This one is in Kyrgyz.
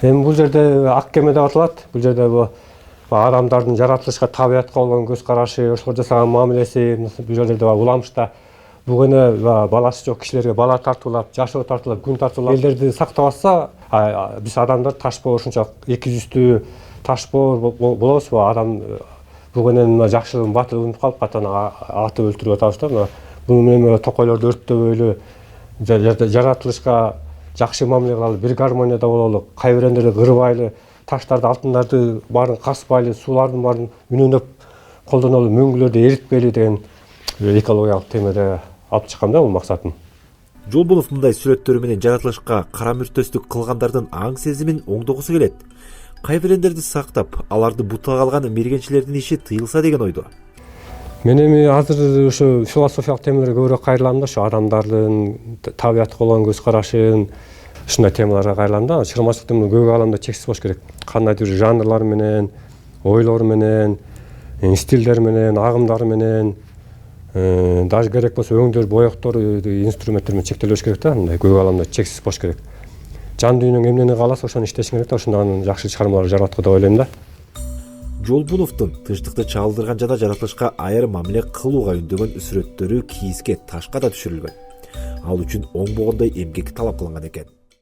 Эми бул жерде ак кеме деп аталат. Бул жерде адамдардын жаратылышка, табиятка болгон көз карашы, ошолор жасаган мамилеси, бул жерде уламышта бул эне баласы жок кишилерге бала тартуулап, жашоо тартуулап, күн тартуулап элдерди сактап атса, биз адамдар ташпоо ушунча эки жүздүү ташпоо болобузбу? Адам бул эненин жакшылыгын батылын унутуп калып, катан атып өлтүрүп атабыз да. Бул менен токойлорду өрттөбөйлү, жаратылышка жакшы мамиле кылалы, бир гармонияда бололу, кайбирендерди кырбайлы, таштарды, алтындарды баарын каспайлы, суулардын баарын үнөнөп колдонолу, мөңгүлөрдү эритпейли деген экологиялык темеде алып чыккан да бул максатын. Жолбунов мындай сүрөттөрү менен жаратылышка карамүртөстүк кылгандардын аң сезимин оңдогусу келет. Кайбирендерди сактап, аларды бутка калган мергенчилердин иши тыйылса деген ойдо. Мен эми азыр ушу философиялык темелерге көбүрөөк кайрылам да, ушу адамдардын табиятка болгон көз карашын, ушундай темаларга кайрылам да. Чыгармачылыктын көк аламда чексиз болуш керек. Кандайдыр жанрлар менен, ойлор менен, стилдер менен, агымдар менен, даже керек болсо өңдөр, боектор, инструменттер менен чектелбеш керек да. Мындай көк аламда чексиз болуш керек. Жан дүйнөң эмнени кааласа ошону иштеш керек да. Ошондон жакшы чыгармалар жараткы деп ойлойм да. Жолбуновдун тынчтыкты чагылдырган жана жаратылышка айрым мамиле кылууга үндөгөн сүрөттөрү кийизге, ташка да түшүрүлгөн. Ал үчүн оңбогондой эмгек талап кылынган экен.